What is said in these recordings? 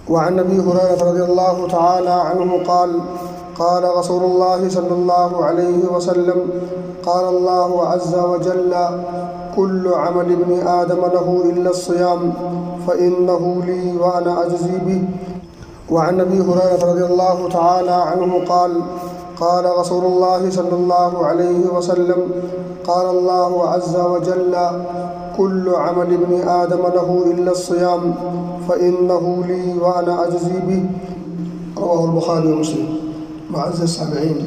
وعن ابي هريره رضي الله تعالى عنه قال قال رسول الله صلى الله عليه وسلم قال الله عز وجل كل عمل ابن آدم له إلا الصيام فإنه لي وأنا أجزي به. وعن ابي هريره رضي الله تعالى عنه قال قال رسول الله صلى الله عليه وسلم قال الله عز وجل كل عمل ابن آدم له إلا الصيام فإنه لي وأنا أجزي به. رواه البخاری ومسلم. معزز سامعین،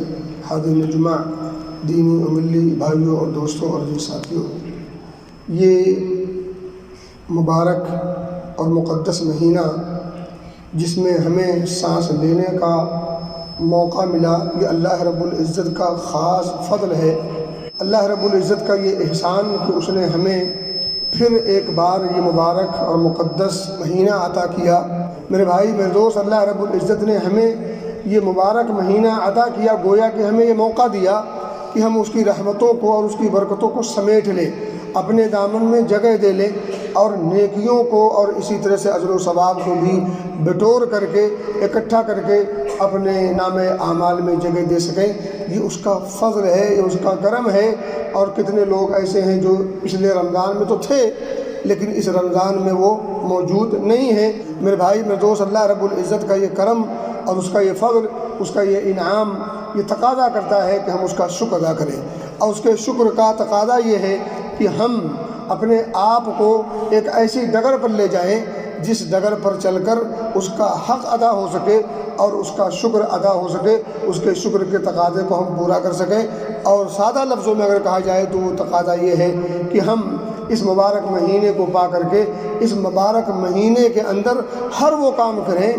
حاضرین الجمع، دینی و ملی بھائیوں اور دوستوں اور عزیز ساتھیوں، یہ مبارک اور مقدس مہینہ جس میں ہمیں سانس لینے کا موقع ملا، یہ اللہ رب العزت کا خاص فضل ہے. اللہ رب العزت کا یہ احسان کہ اس نے ہمیں پھر ایک بار یہ مبارک اور مقدس مہینہ عطا کیا. میرے بھائی میرے دوست، اللہ رب العزت نے ہمیں یہ مبارک مہینہ عطا کیا، گویا کہ ہمیں یہ موقع دیا کہ ہم اس کی رحمتوں کو اور اس کی برکتوں کو سمیٹ لیں، اپنے دامن میں جگہ دے لیں اور نیکیوں کو اور اسی طرح سے اجر و ثواب کو بھی بٹور کر کے اکٹھا کر کے اپنے نام اعمال میں جگہ دے سکیں. یہ اس کا فضل ہے، یہ اس کا کرم ہے. اور کتنے لوگ ایسے ہیں جو پچھلے رمضان میں تو تھے لیکن اس رمضان میں وہ موجود نہیں ہیں. میرے بھائی میرے دوست، اللہ رب العزت کا یہ کرم اور اس کا یہ فضل، اس کا یہ انعام، یہ تقاضا کرتا ہے کہ ہم اس کا شکر ادا کریں. اور اس کے شکر کا تقاضا یہ ہے کہ ہم اپنے آپ کو ایک ایسی ڈگر پر لے جائیں جس ڈگر پر چل کر اس کا حق ادا ہو سکے اور اس کا شکر ادا ہو سکے، اس کے شکر کے تقاضے کو ہم پورا کر سکیں. اور سادہ لفظوں میں اگر کہا جائے تو وہ تقاضا یہ ہے کہ ہم اس مبارک مہینے کو پا کر کے اس مبارک مہینے کے اندر ہر وہ کام کریں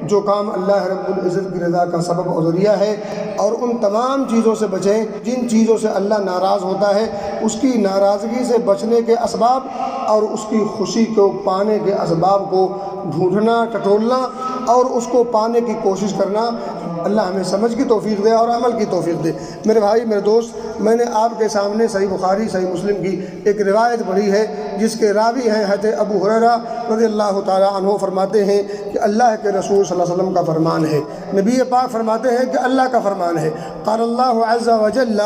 جو کام اللہ رب العزت کی رضا کا سبب اور ذریعہ ہے، اور ان تمام چیزوں سے بچیں جن چیزوں سے اللہ ناراض ہوتا ہے. اس کی ناراضگی سے بچنے کے اسباب اور اس کی خوشی کو پانے کے اسباب کو ڈھونڈنا، ٹٹولنا اور اس کو پانے کی کوشش کرنا. اللہ ہمیں سمجھ کی توفیق دے اور عمل کی توفیق دے. میرے بھائی میرے دوست، میں نے آپ کے سامنے صحیح بخاری صحیح مسلم کی ایک روایت پڑھی ہے جس کے راوی ہیں حضرت ابو ہریرہ رضی اللہ تعالیٰ عنہ. فرماتے ہیں کہ اللہ کے رسول صلی اللہ علیہ وسلم کا فرمان ہے، نبی پاک فرماتے ہیں کہ اللہ کا فرمان ہے، قال اللہ عز وجل،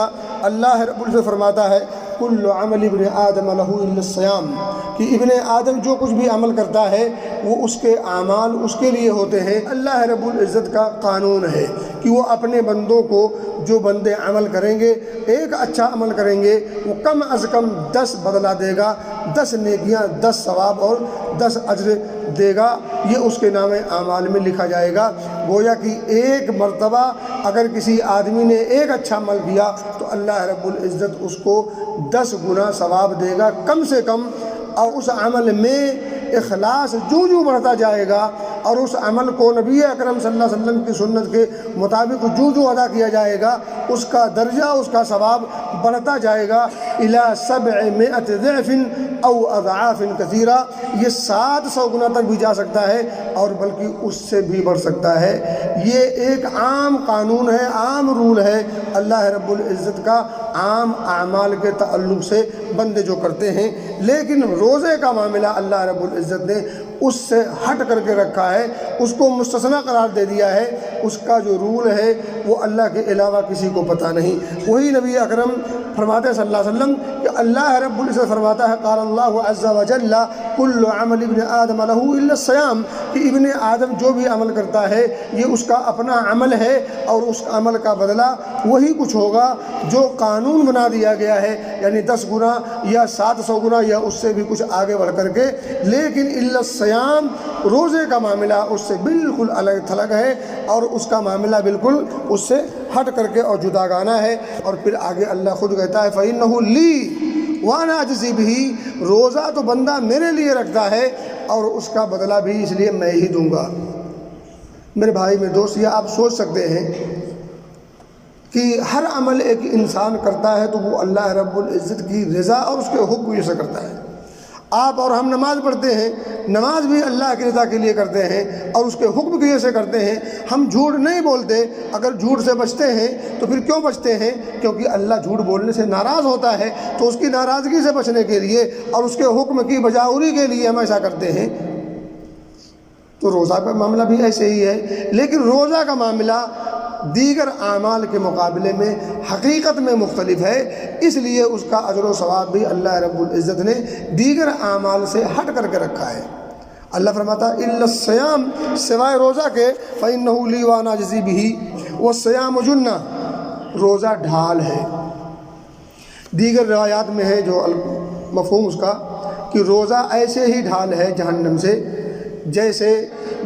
اللہ رب العزت فرماتا ہے، کل عمل ابن آدم لہ الا الصیام، کہ ابن آدم جو کچھ بھی عمل کرتا ہے وہ اس کے اعمال اس کے لیے ہوتے ہیں. اللہ رب العزت کا قانون ہے کہ وہ اپنے بندوں کو، جو بندے عمل کریں گے، ایک اچھا عمل کریں گے، وہ کم از کم 10 بدلہ دے گا، 10 نیکیاں، 10 ثواب اور 10 اجر دے گا. یہ اس کے نام اعمال میں لکھا جائے گا. گویا کہ ایک مرتبہ اگر کسی آدمی نے ایک اچھا عمل کیا تو اللہ رب العزت اس کو 10 گنا ثواب دے گا کم سے کم. اور اس عمل میں اخلاص جو بڑھتا جائے گا اور اس عمل کو نبی اکرم صلی اللہ علیہ وسلم کی سنت کے مطابق جو ادا کیا جائے گا، اس کا درجہ، اس کا ثواب بڑھتا جائے گا. الی 700 ضعف او اضعاف کثیرہ، یہ 700 گنا تک بھی جا سکتا ہے اور بلکہ اس سے بھی بڑھ سکتا ہے. یہ ایک عام قانون ہے، عام رول ہے اللہ رب العزت کا عام اعمال کے تعلق سے بندے جو کرتے ہیں. لیکن روزے کا معاملہ اللہ رب العزت نے اس سے ہٹ کر کے رکھا ہے، اس کو مستثنی قرار دے دیا ہے. اس کا جو رول ہے وہ اللہ کے علاوہ کسی کو پتہ نہیں. وہی نبی اکرم فرماتے ہیں صلی اللہ علیہ وسلم کہ اللہ رب العزت فرماتا ہے، قال اللہ عز وجل کل عمل ابن آدم لہ الا الصیام، کہ ابن آدم جو بھی عمل کرتا ہے یہ اس کا اپنا عمل ہے اور اس عمل کا بدلہ وہی کچھ ہوگا جو قانون بنا دیا گیا ہے، یعنی 10 گنا یا 700 گنا یا اس سے بھی کچھ آگے بڑھ کر کے. لیکن الا الصیام، روزے کا معاملہ اس سے بالکل الگ تھلگ ہے اور اس کا معاملہ بالکل اس سے ہٹ کر کے اور جدا گانا ہے. اور پھر آگے اللہ خود کہتا ہے، فَإِنَّهُ لِي وَأَنَا أَجْزِي بِهِ، روزہ تو بندہ میرے لیے رکھتا ہے اور اس کا بدلہ بھی اس لیے میں ہی دوں گا. میرے بھائی میرے دوست، یہ آپ سوچ سکتے ہیں کہ ہر عمل ایک انسان کرتا ہے تو وہ اللہ رب العزت کی رضا اور اس کے حکم سے کرتا ہے. آپ اور ہم نماز پڑھتے ہیں، نماز بھی اللہ کی رضا کے لیے کرتے ہیں اور اس کے حکم کی وجہ سے کرتے ہیں. ہم جھوٹ نہیں بولتے. اگر جھوٹ سے بچتے ہیں تو پھر کیوں بچتے ہیں؟ کیونکہ اللہ جھوٹ بولنے سے ناراض ہوتا ہے، تو اس کی ناراضگی سے بچنے کے لیے اور اس کے حکم کی بجاوری کے لیے ہم ایسا کرتے ہیں. تو روزہ کا معاملہ بھی ایسے ہی ہے، لیکن روزہ کا معاملہ دیگر اعمال کے مقابلے میں حقیقت میں مختلف ہے، اس لیے اس کا اجر و ثواب بھی اللہ رب العزت نے دیگر اعمال سے ہٹ کر کے رکھا ہے۔ اللہ فرماتا الا الصیام، سوائے روزہ کے، فإنہ لی وانا اجزی بہ، والصیام جنہ، روزہ ڈھال ہے۔ دیگر روایات میں ہے جو مفہوم اس کا کہ روزہ ایسے ہی ڈھال ہے جہنم سے جیسے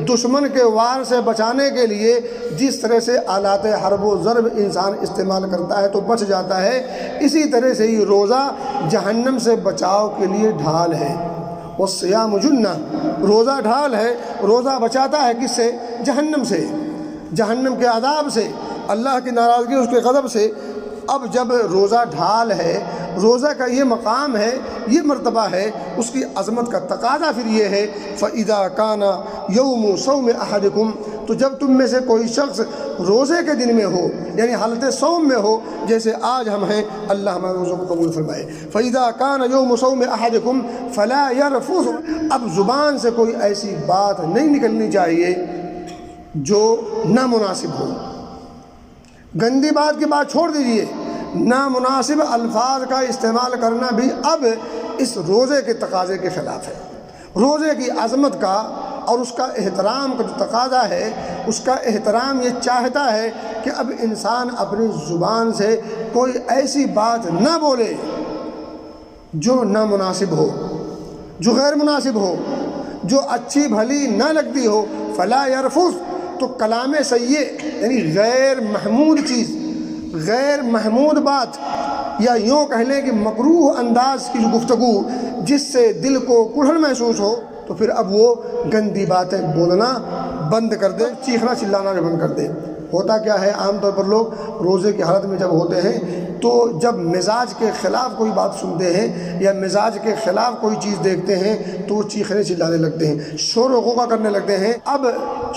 دشمن کے وار سے بچانے کے لیے جس طرح سے آلات حرب و ضرب انسان استعمال کرتا ہے تو بچ جاتا ہے، اسی طرح سے ہی روزہ جہنم سے بچاؤ کے لیے ڈھال ہے۔ والصیام جنہ، روزہ ڈھال ہے، روزہ بچاتا ہے کس سے؟ جہنم سے، جہنم کے عذاب سے، اللہ کی ناراضگی، اس کے غضب سے۔ اب جب روزہ ڈھال ہے، روزہ کا یہ مقام ہے، یہ مرتبہ ہے، اس کی عظمت کا تقاضا پھر یہ ہے فَإِذَا كَانَ يَوْمُ صَوْمِ أَحَدِكُمْ، تو جب تم میں سے کوئی شخص روزے کے دن میں ہو، یعنی حالت صوم میں ہو، جیسے آج ہم ہیں، اللہ ہمارے روزوں کو قبول فرمائے۔ فَإِذَا كَانَ يَوْمُ صَوْمِ أَحَدِكُمْ فَلَا يَرْفُثْ، اب زبان سے کوئی ایسی بات نہیں نکلنی چاہیے جو نامناسب ہو۔ گندی بات کی بات چھوڑ دیجئے، نامناسب الفاظ کا استعمال کرنا بھی اب اس روزے کے تقاضے کے خلاف ہے۔ روزے کی عظمت کا اور اس کا احترام کا جو تقاضا ہے، اس کا احترام یہ چاہتا ہے کہ اب انسان اپنی زبان سے کوئی ایسی بات نہ بولے جو نامناسب ہو، جو غیر مناسب ہو، جو اچھی بھلی نہ لگتی ہو۔ فلا یرفث، تو کلام سیئ یعنی غیر محمود چیز، غیر محمود بات، یا یوں کہہ لیں کہ مکروہ انداز کی جو گفتگو جس سے دل کو کڑھن محسوس ہو، تو پھر اب وہ گندی باتیں بولنا بند کر دے، چیخنا چلانا بھی بند کر دے۔ ہوتا کیا ہے، عام طور پر لوگ روزے کی حالت میں جب ہوتے ہیں تو جب مزاج کے خلاف کوئی بات سنتے ہیں یا مزاج کے خلاف کوئی چیز دیکھتے ہیں تو وہ چیخنے چلانے لگتے ہیں، شور و غوغا کرنے لگتے ہیں۔ اب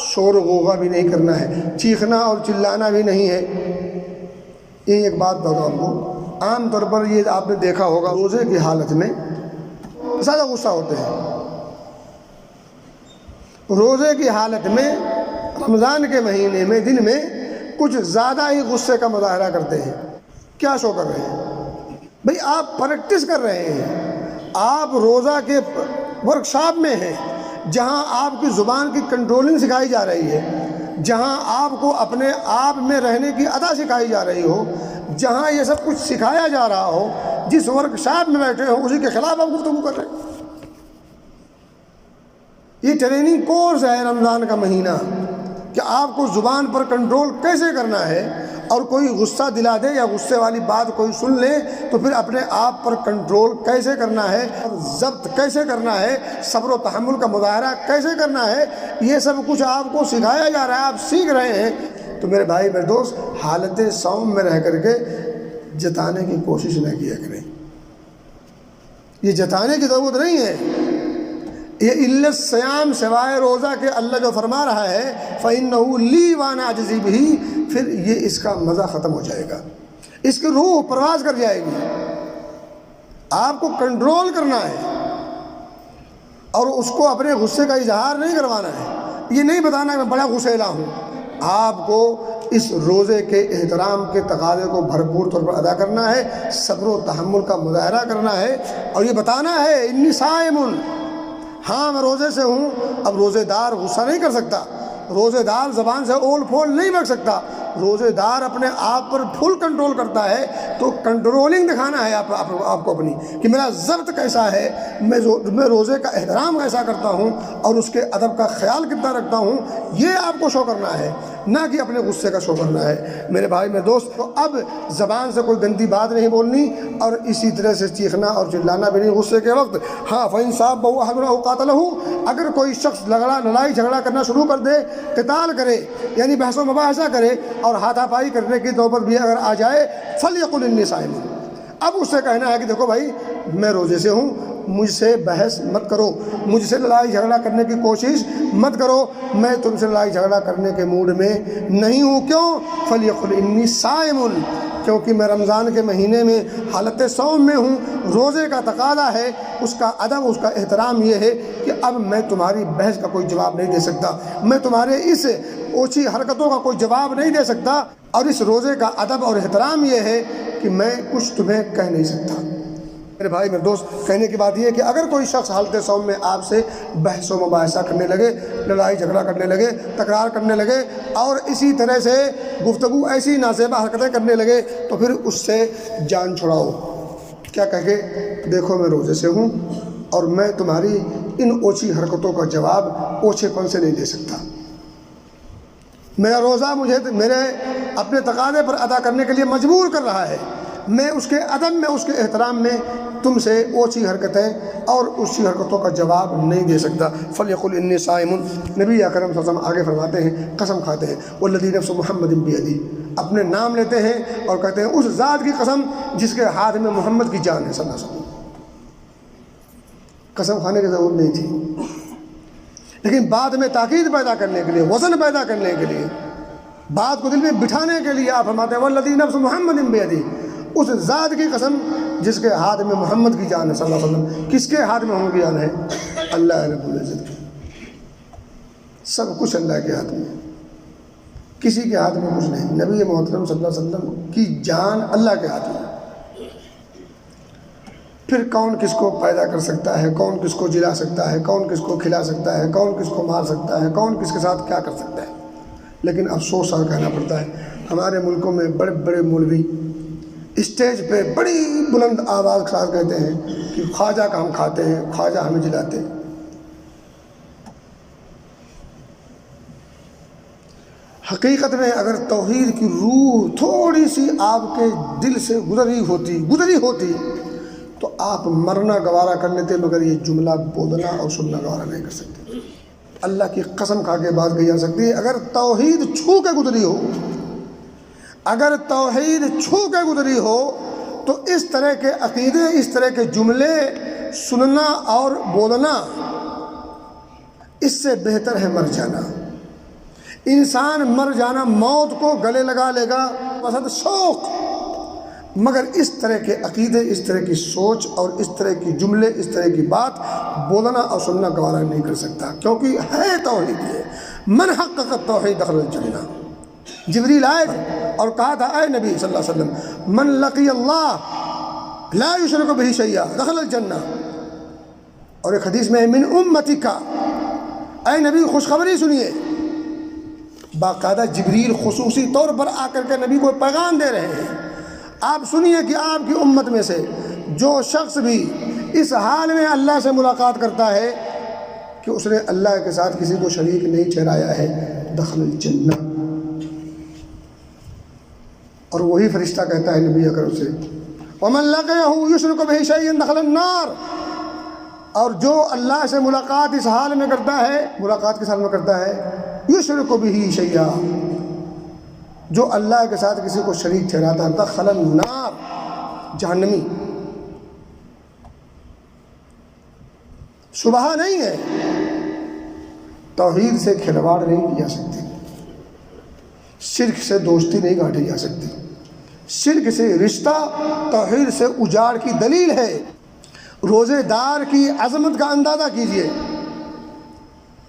شور و غوغا بھی نہیں کرنا ہے، چیخنا اور چلانا بھی نہیں ہے۔ یہ ایک بات بتاؤں آپ کو، عام طور پر یہ آپ نے دیکھا ہوگا، روزے کی حالت میں زیادہ غصہ ہوتے ہیں، روزے کی حالت میں رمضان کے مہینے میں دن میں کچھ زیادہ ہی غصے کا مظاہرہ کرتے ہیں۔ کیا شو کر رہے ہیں بھئی؟ آپ پریکٹس کر رہے ہیں، آپ روزہ کے ورکشاپ میں ہیں جہاں آپ کی زبان کی کنٹرولنگ سکھائی جا رہی ہے، جہاں آپ کو اپنے آپ میں رہنے کی ادا سکھائی جا رہی ہو، جہاں یہ سب کچھ سکھایا جا رہا ہو، جس ورکشاپ میں بیٹھے ہو اسی کے خلاف آپ گفتگو کر رہے ہیں۔ یہ ٹریننگ کورس ہے رمضان کا مہینہ کہ آپ کو زبان پر کنٹرول کیسے کرنا ہے، اور کوئی غصہ دلا دے یا غصے والی بات کوئی سن لے تو پھر اپنے آپ پر کنٹرول کیسے کرنا ہے، اور ضبط کیسے کرنا ہے، صبر و تحمل کا مظاہرہ کیسے کرنا ہے، یہ سب کچھ آپ کو سکھایا جا رہا ہے، آپ سیکھ رہے ہیں۔ تو میرے بھائی میرے دوست، حالت صوم میں رہ کر کے جتانے کی کوشش نہ کیا کریں، یہ جتانے کی ضرورت نہیں ہے۔ یہ الا الصیام، سوائے روزہ کے اللہ جو فرما رہا ہے فإنہ لی وانا اجزی بہ، پھر یہ اس کا مزہ ختم ہو جائے گا، اس کی روح پرواز کر جائے گی۔ آپ کو کنٹرول کرنا ہے اور اس کو اپنے غصے کا اظہار نہیں کروانا ہے، یہ نہیں بتانا کہ میں بڑا غصیلا ہوں۔ آپ کو اس روزے کے احترام کے تقاضے کو بھرپور طور پر ادا کرنا ہے، صبر و تحمل کا مظاہرہ کرنا ہے، اور یہ بتانا ہے انی صائم، ہاں میں روزے سے ہوں۔ اب روزے دار غصہ نہیں کر سکتا، روزے دار زبان سے اول پھول نہیں بک سکتا، روزے دار اپنے آپ پر فل کنٹرول کرتا ہے، تو کنٹرولنگ دکھانا ہے آپ کو اپنی کہ میرا ضبط کیسا ہے، میں روزے کا احترام کیسا کرتا ہوں اور اس کے ادب کا خیال کتنا رکھتا ہوں، یہ آپ کو شو کرنا ہے، نہ کہ اپنے غصے کا شو کرنا ہے۔ میرے بھائی میرے دوست، تو اب زبان سے کوئی گندی بات نہیں بولنی، اور اسی طرح سے چیخنا اور چلانا بھی نہیں غصے کے وقت۔ ہاں فَإِن صَابَهُ أَحَدٌ قَاتَلَهُ، اگر کوئی شخص لڑائی جھگڑا کرنا شروع کر دے، قتال کرے یعنی بحث و مباحثہ کرے اور ہاتھا پائی کرنے کی نوبت بھی اگر آ جائے، فَلْيَقُلْ إِنِّي صَائِمٌ، اب اس سے کہنا ہے کہ دیکھو بھائی میں روزے سے ہوں، مجھ سے بحث مت کرو، مجھ سے لڑائی جھگڑا کرنے کی کوشش مت کرو، میں تم سے لڑائی جھگڑا کرنے کے موڈ میں نہیں ہوں۔ کیوں؟ فَلْيَقُلْ إِنِّي صَائِمٌ، کیونکہ میں رمضان کے مہینے میں حالت صوم میں ہوں، روزے کا تقاضا ہے، اس کا ادب، اس کا احترام یہ ہے کہ اب میں تمہاری بحث کا کوئی جواب نہیں دے سکتا، میں تمہارے اس اوچھی حرکتوں کا کوئی جواب نہیں دے سکتا، اور اس روزے کا ادب اور احترام یہ ہے کہ میں کچھ تمہیں کہہ نہیں سکتا۔ میرے بھائی میرے دوست، کہنے کی بات یہ ہے کہ اگر کوئی شخص حالت صوم میں آپ سے بحث و مباحثہ کرنے لگے، لڑائی جھگڑا کرنے لگے، تکرار کرنے لگے، اور اسی طرح سے گفتگو ایسی نازیبہ حرکتیں کرنے لگے، تو پھر اس سے جان چھڑاؤ۔ کیا کہہ کے؟ دیکھو میں روزے سے ہوں اور میں تمہاری ان اوچھی حرکتوں کا جواب اوچھے پن سے نہیں دے سکتا۔ میرا روزہ مجھے میرے اپنے تقاضے پر ادا کرنے کے لیے مجبور کر رہا ہے، میں اس کے ادب میں، اس کے احترام میں تم سے اوچھی حرکتیں اور اونچی حرکتوں کا جواب نہیں دے سکتا۔ فلیقل انی صائم، نبی اکرم صلی اللہ علیہ وسلم آگے فرماتے ہیں، قسم کھاتے ہیں، والذی نفس محمد بیدی، اپنے نام لیتے ہیں اور کہتے ہیں اس ذات کی قسم جس کے ہاتھ میں محمد کی جان ہے صلی اللہ علیہ وسلم۔ قسم کھانے کی ضرورت نہیں تھی، لیکن بعد میں تاکید پیدا کرنے کے لیے، وزن پیدا کرنے کے لیے، بات کو دل میں بٹھانے کے لیے آپ فرماتے ہیں والذی نفس محمد بیدی، اس ذات کی قسم جس کے ہاتھ میں محمد کی جان ہے صلی اللہ علیہ وسلم۔ کس کے ہاتھ میں محمد کی جان ہے؟ اللہ رب العزت کی۔ سب کچھ اللہ کے ہاتھ میں، کسی کے ہاتھ میں کچھ نہیں۔ نبی محترم صلی اللہ علیہ وسلم کی جان اللہ کے ہاتھ میں۔ پھر کون کس کو پیدا کر سکتا ہے، کون کس کو جلا سکتا ہے، کون کس کو کھلا سکتا ہے، کون کس کو مار سکتا ہے، کون کس کے ساتھ کیا کر سکتا ہے۔ لیکن افسوس اور کہنا پڑتا ہے، ہمارے ملکوں میں بڑے بڑے مولوی اسٹیج پہ بڑی بلند آواز کے ساتھ کہتے ہیں کہ خواجہ کا ہم کھاتے ہیں، خواجہ ہمیں جلاتے ہیں۔ حقیقت میں اگر توحید کی روح تھوڑی سی آپ کے دل سے گزری ہوتی تو آپ مرنا گوارا کر لیتے، مگر یہ جملہ بولنا اور سننا گوارا نہیں کر سکتے۔ اللہ کی قسم کھا کے بات کہی جا سکتی ہے، اگر توحید چھو کے گزری ہو، اگر توحید چھو کے گزری ہو تو اس طرح کے عقیدے، اس طرح کے جملے سننا اور بولنا اس سے بہتر ہے مر جانا۔ انسان مر جانا موت کو گلے لگا لے گا پسند شوق، مگر اس طرح کے عقیدے، اس طرح کی سوچ اور اس طرح کی جملے، اس طرح کی بات بولنا اور سننا گوارا نہیں کر سکتا، کیونکہ ہے توحید یہ من حقق التوحید دخل الجنہ۔ جبریل آئے اور کہا تھا اے نبی صلی اللہ علیہ وسلم من لقی اللہ لا یشرک بہ شیئا دخل الجنہ، اور ایک حدیث میں من امتک، اے نبی خوشخبری سنیے۔ باقاعدہ جبریل خصوصی طور پر آ کر کے نبی کو پیغام دے رہے ہیں، آپ سنیے کہ آپ کی امت میں سے جو شخص بھی اس حال میں اللہ سے ملاقات کرتا ہے کہ اس نے اللہ کے ساتھ کسی کو شریک نہیں ٹھہرایا ہے، دخل الجنہ۔ اور وہی فرشتہ کہتا ہے نبی اکرم سے ومن لقیہ یشرک بہ شیئا دخل النار، اور جو اللہ سے ملاقات اس حال میں کرتا ہے، ملاقات کس حال میں کرتا ہے؟ یشرک بہ شیئا، جو اللہ کے ساتھ کسی کو شریک ٹھہراتا ہے، دخل النار، جہنمی۔ شبہ نہیں ہے، توحید سے کھلواڑ نہیں کی جا سکتی، شرک سے دوستی نہیں گانٹی جا سکتی، شرک سے رشتہ توحید سے اجاڑ کی دلیل ہے۔ روزے دار کی عظمت کا اندازہ کیجئے،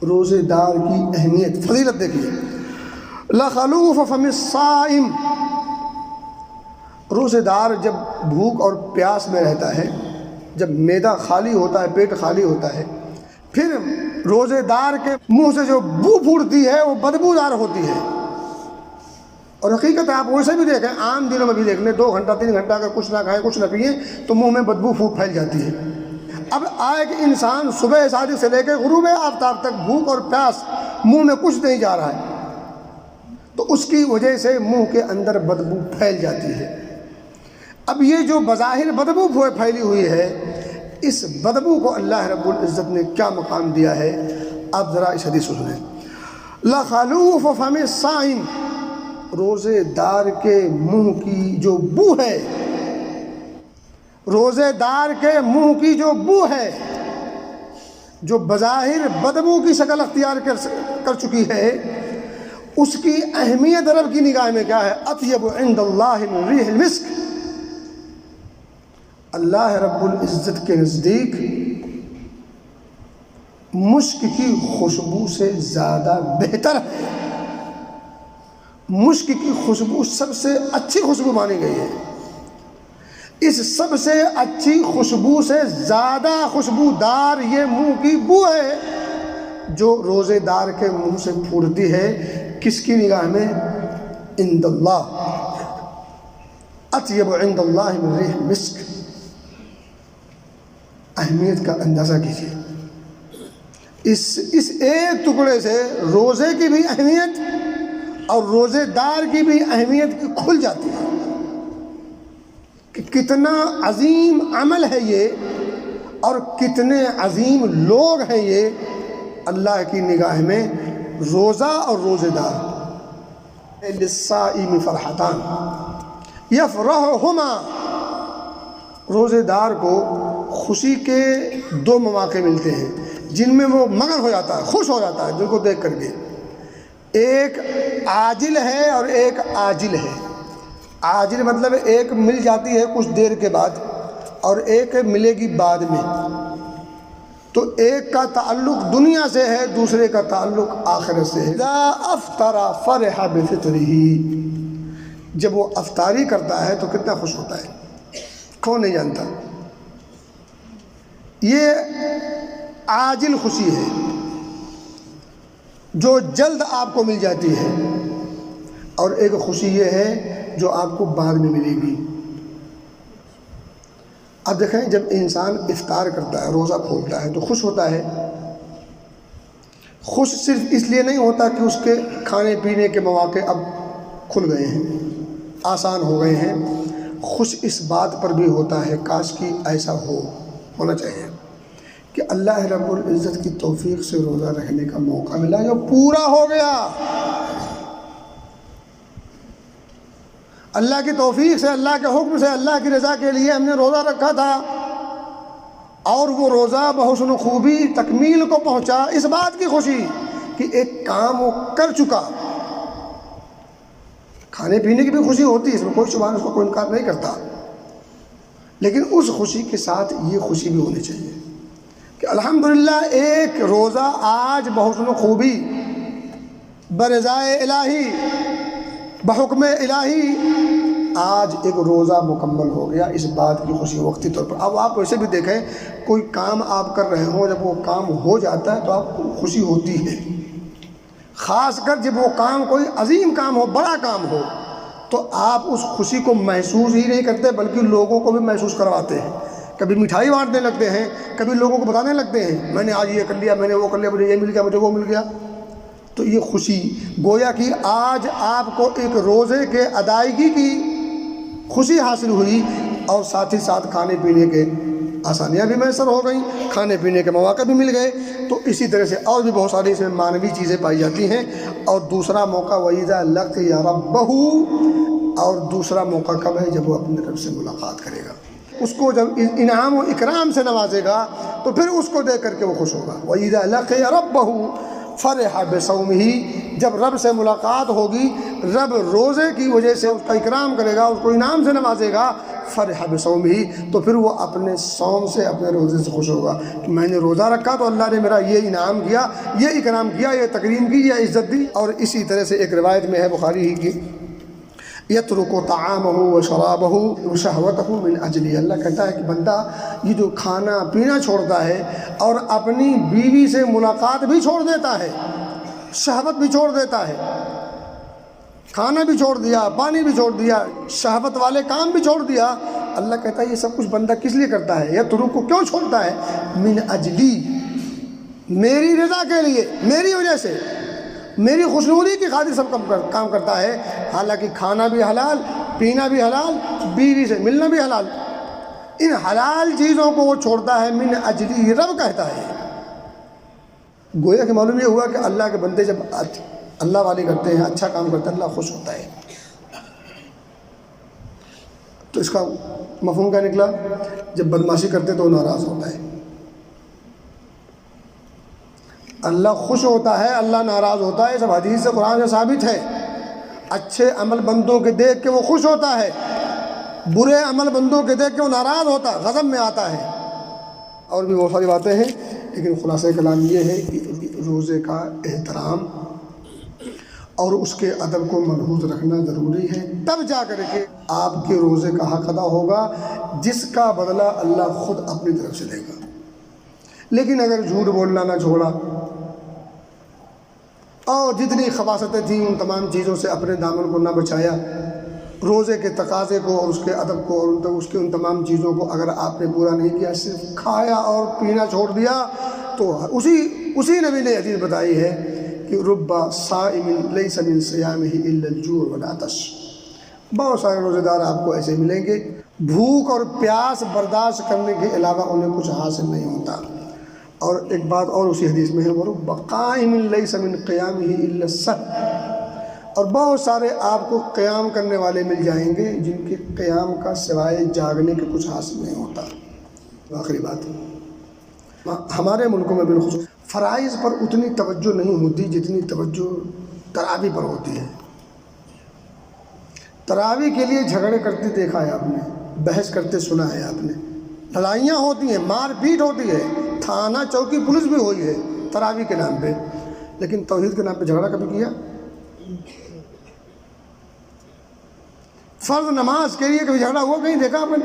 روزے دار کی اہمیت، فضیلت دیکھیے۔ لخلوف فم الصائم، روزے دار جب بھوک اور پیاس میں رہتا ہے، جب معدہ خالی ہوتا ہے، پیٹ خالی ہوتا ہے، پھر روزے دار کے منہ سے جو بو پھوٹتی ہے وہ بدبودار ہوتی ہے۔ اور حقیقت ہے، آپ ویسے بھی دیکھیں، عام دنوں میں بھی دیکھ لیں، 2 گھنٹہ 3 گھنٹہ اگر کچھ نہ کھائیں، کچھ نہ پئیں تو منہ میں بدبو پھیل جاتی ہے۔ اب آئے کہ انسان صبح صادق سے لے کے غروب آفتاب تک بھوک اور پیاس، منہ میں کچھ نہیں جا رہا ہے، تو اس کی وجہ سے منہ کے اندر بدبو پھیل جاتی ہے۔ اب یہ جو بظاہر بدبو پھیلی ہوئی ہے، اس بدبو کو اللہ رب العزت نے کیا مقام دیا ہے، آپ ذرا اس حدیث کو سنیں۔ لخلوف فم الصائم، روزے دار کے منہ کی جو بو ہے، روزے دار کے منہ کی جو بو ہے، جو بظاہر بدبو کی شکل اختیار کر چکی ہے، اس کی اہمیت رب کی نگاہ میں کیا ہے؟ اطیب عند اللہ من ریح المسک، اللہ رب العزت کے نزدیک مشک کی خوشبو سے زیادہ بہتر ہے۔ مشک کی خوشبو سب سے اچھی خوشبو مانی گئی ہے۔ اس سب سے اچھی خوشبو سے زیادہ خوشبودار یہ منہ کی بو ہے جو روزے دار کے منہ سے پھوٹتی ہے۔ کس کی نگاہ میں؟ عند اللہ، اطیب عند اللہ من ریح مسک۔ اہمیت کا اندازہ کیجیے، اس ایک ٹکڑے سے روزے کی بھی اہمیت اور روزے دار کی بھی اہمیت کھل جاتی ہے کہ کتنا عظیم عمل ہے یہ اور کتنے عظیم لوگ ہیں یہ اللہ کی نگاہ میں۔ روزہ اور روزے دار، للصائم فرحتان یفرحہما، روزے دار کو خوشی کے دو مواقع ملتے ہیں جن میں وہ مگن ہو جاتا ہے، خوش ہو جاتا ہے جن کو دیکھ کر کے۔ ایک عاجل ہے اور ایک آجل ہے۔ عاجل مطلب ایک مل جاتی ہے کچھ دیر کے بعد اور ایک ملے گی بعد میں۔ تو ایک کا تعلق دنیا سے ہے، دوسرے کا تعلق آخرت سے ہے۔ اذا افطر فرح بفطرہ، جب وہ افطاری کرتا ہے تو کتنا خوش ہوتا ہے، کون نہیں جانتا؟ یہ عاجل خوشی ہے جو جلد آپ کو مل جاتی ہے، اور ایک خوشی یہ ہے جو آپ کو بعد میں ملے گی۔ اب دیکھیں، جب انسان افطار کرتا ہے، روزہ کھولتا ہے تو خوش ہوتا ہے۔ خوش صرف اس لیے نہیں ہوتا کہ اس کے کھانے پینے کے مواقع اب کھل گئے ہیں، آسان ہو گئے ہیں، خوش اس بات پر بھی ہوتا ہے کاش کہ ایسا ہونا چاہیے کہ اللہ رب العزت کی توفیق سے روزہ رکھنے کا موقع ملا جو پورا ہو گیا۔ اللہ کی توفیق سے، اللہ کے حکم سے، اللہ کی رضا کے لیے ہم نے روزہ رکھا تھا اور وہ روزہ بحسن خوبی تکمیل کو پہنچا۔ اس بات کی خوشی کہ ایک کام وہ کر چکا۔ کھانے پینے کی بھی خوشی ہوتی ہے، اس میں کوئی شبہ نہیں، اس کو کوئی انکار نہیں کرتا، لیکن اس خوشی کے ساتھ یہ خوشی بھی ہونی چاہیے کہ الحمدللہ ایک روزہ آج بحسن خوبی برضائے الہی، بحکم الہی آج ایک روزہ مکمل ہو گیا۔ اس بات کی خوشی وقتی طور پر۔ اب آپ ویسے بھی دیکھیں، کوئی کام آپ کر رہے ہوں، جب وہ کام ہو جاتا ہے تو آپ کو خوشی ہوتی ہے، خاص کر جب وہ کام کوئی عظیم کام ہو، بڑا کام ہو، تو آپ اس خوشی کو محسوس ہی نہیں کرتے بلکہ لوگوں کو بھی محسوس کرواتے ہیں۔ کبھی مٹھائی بانٹنے لگتے ہیں، کبھی لوگوں کو بتانے لگتے ہیں میں نے آج یہ کر لیا، میں نے وہ کر لیا، مجھے یہ مل گیا، مجھے وہ مل گیا۔ تو یہ خوشی گویا کہ آج آپ کو ایک روزے کے ادائیگی کی خوشی حاصل ہوئی، اور ساتھ ہی ساتھ کھانے پینے کے آسانیاں بھی میسر ہو گئیں، کھانے پینے کے مواقع بھی مل گئے۔ تو اسی طرح سے اور بھی بہت ساری اس میں معنوی چیزیں پائی جاتی ہیں۔ اور دوسرا موقع وَإِذَا لَقِيَ رَبَّهُ، اور دوسرا موقع کب ہے؟ جب وہ اپنے رب سے ملاقات کرے گا، اس کو جب انعام و اکرام سے نوازے گا تو پھر اس کو دیکھ کر کے وہ خوش ہوگا۔ وَإِذَا لَقِيَ رَبَّهُ فرح بصومه، جب رب سے ملاقات ہوگی، رب روزے کی وجہ سے اس کا اکرام کرے گا، اس کو انعام سے نوازے گا، فرح بصومه، تو پھر وہ اپنے صوم سے، اپنے روزے سے خوش ہوگا کہ میں نے روزہ رکھا تو اللہ نے میرا یہ انعام کیا، یہ اکرام کیا، یہ تکریم کی، یہ عزت دی۔ اور اسی طرح سے ایک روایت میں ہے بخاری ہی کی، یترک طعامہ وشرابہ وشہوتہ من اجلی، اللہ کہتا ہے کہ بندہ یہ جو کھانا پینا چھوڑتا ہے اور اپنی بیوی سے ملاقات بھی چھوڑ دیتا ہے، شہوت بھی چھوڑ دیتا ہے، کھانا بھی چھوڑ دیا، پانی بھی چھوڑ دیا، شہوت والے کام بھی چھوڑ دیا، اللہ کہتا ہے یہ سب کچھ بندہ کس لیے کرتا ہے؟ یترک کو کیوں چھوڑتا ہے؟ من اجلی، میری رضا کے لیے، میری وجہ سے، میری خوشنودی کی خاطر سب کام کرتا ہے۔ حالانکہ کھانا بھی حلال، پینا بھی حلال، بیوی سے ملنا بھی حلال، ان حلال چیزوں کو وہ چھوڑتا ہے من اجلی، رب کہتا ہے۔ گویا کہ معلوم یہ ہوا کہ اللہ کے بندے جب اللہ والی کرتے ہیں، اچھا کام کرتے ہیں، اللہ خوش ہوتا ہے۔ تو اس کا مفہوم کیا نکلا؟ جب بدمعاشی کرتے تو وہ ناراض ہوتا ہے۔ اللہ خوش ہوتا ہے، اللہ ناراض ہوتا ہے، سب حدیث سے، قرآن سے ثابت ہے۔ اچھے عمل بندوں کے دیکھ کے وہ خوش ہوتا ہے، برے عمل بندوں کے دیکھ کے وہ ناراض ہوتا ہے، غضب میں آتا ہے۔ اور بھی بہت ساری باتیں ہیں۔ لیکن خلاصہ کلام یہ ہے کہ روزے کا احترام اور اس کے ادب کو ملحوظ رکھنا ضروری ہے، تب جا کر کے آپ کے روزے کا حق ادا ہوگا، جس کا بدلہ اللہ خود اپنی طرف سے دے گا۔ لیکن اگر جھوٹ بولنا نہ چھوڑا اور جتنی خباثتیں تھیں ان تمام چیزوں سے اپنے دامن کو نہ بچایا، روزے کے تقاضے کو اور اس کے ادب کو اور اس کے ان تمام چیزوں کو اگر آپ نے پورا نہیں کیا، صرف کھایا اور پینا چھوڑ دیا، تو اسی نبی نے حدیث بتائی ہے کہ رب صائم لیس من صیامہ الا الجوع والعطش، بہت سارے روزے دار آپ کو ایسے ملیں گے بھوک اور پیاس برداشت کرنے کے علاوہ انہیں کچھ حاصل نہیں ہوتا۔ اور ایک بات اور اسی حدیث میں ہے، وَرُبَّ قَائِمٍ لَيْسَ مِنْ قِيَامِهِ إِلَّا السَّهْرُ، اور بہت سارے آپ کو قیام کرنے والے مل جائیں گے جن کے قیام کا سوائے جاگنے کے کچھ حاصل نہیں ہوتا۔ آخری بات، ہمارے ملکوں میں بالخصوص فرائض پر اتنی توجہ نہیں ہوتی جتنی توجہ تراویح پر ہوتی ہے۔ تراویح کے لیے جھگڑے کرتے دیکھا ہے آپ نے، بحث کرتے سنا ہے آپ نے، لڑائیاں ہوتی ہیں، مار پیٹ ہوتی ہے، تھانہ چوکی پولیس بھی ہوئی ہے تراویح کے نام پہ، لیکن توحید کے نام پہ جھگڑا کبھی کیا؟ فرض نماز کے لیے کبھی جھگڑا ہوا کہیں دیکھا آپ نے؟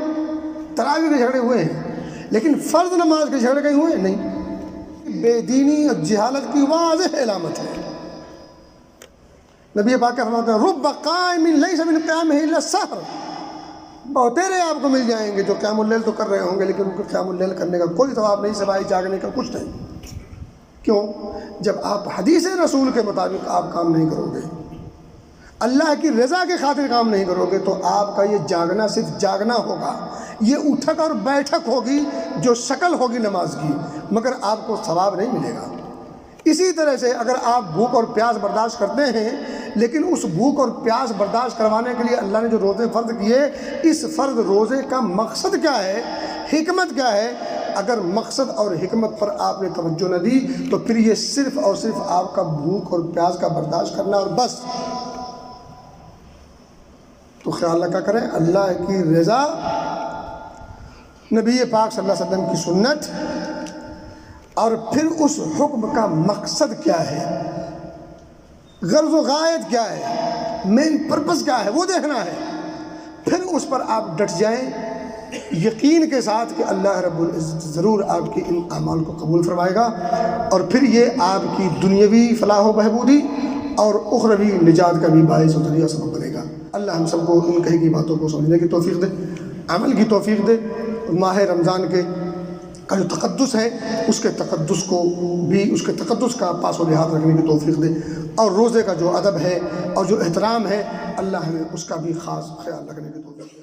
تراویح کے جھگڑے ہوئے ہیں لیکن فرض نماز کے جھگڑے کہیں ہوئے نہیں۔ بے دینی اور جہالت کی واضح علامت ہے۔ نبی پاک فرماتے ہیں رب قائم لیس من قیامہ الا السحر، بہتیرے آپ کو مل جائیں گے جو قیام اللیل تو کر رہے ہوں گے لیکن ان کو قیام اللیل کرنے کا کوئی ثواب نہیں سوائے جاگنے کا کچھ نہیں۔ کیوں؟ جب آپ حدیث رسول کے مطابق آپ کام نہیں کرو گے، اللہ کی رضا کے خاطر کام نہیں کرو گے، تو آپ کا یہ جاگنا صرف جاگنا ہوگا، یہ اٹھک اور بیٹھک ہوگی جو شکل ہوگی نماز کی، مگر آپ کو ثواب نہیں ملے گا۔ اسی طرح سے اگر آپ بھوک اور پیاس برداشت کرتے ہیں لیکن اس بھوک اور پیاس برداشت کروانے کے لیے اللہ نے جو روزے فرض کیے، اس فرض روزے کا مقصد کیا ہے، حکمت کیا ہے؟ اگر مقصد اور حکمت پر آپ نے توجہ نہ دی تو پھر یہ صرف اور صرف آپ کا بھوک اور پیاس کا برداشت کرنا اور بس۔ تو خیال رکھا کریں، اللہ کی رضا، نبی پاک صلی اللہ علیہ وسلم کی سنت، اور پھر اس حکم کا مقصد کیا ہے، غرض و غایت کیا ہے، مین پرپس کیا ہے، وہ دیکھنا ہے۔ پھر اس پر آپ ڈٹ جائیں یقین کے ساتھ کہ اللہ رب العزت ضرور آپ کے ان اعمال کو قبول فرمائے گا، اور پھر یہ آپ کی دنیاوی فلاح و بہبودی اور اخروی نجات کا بھی باعث و ذریعہ سبب بنے گا۔ اللہ ہم سب کو ان کہی کی باتوں کو سمجھنے کی توفیق دے، عمل کی توفیق دے، ماہ رمضان کے کا جو تقدس ہے اس کے تقدس کو بھی، اس کے تقدس کا پاس و لحاظ رکھنے کی توفیق دے، اور روزے کا جو ادب ہے اور جو احترام ہے اللہ ہمیں اس کا بھی خاص خیال رکھنے کی توفیق دے۔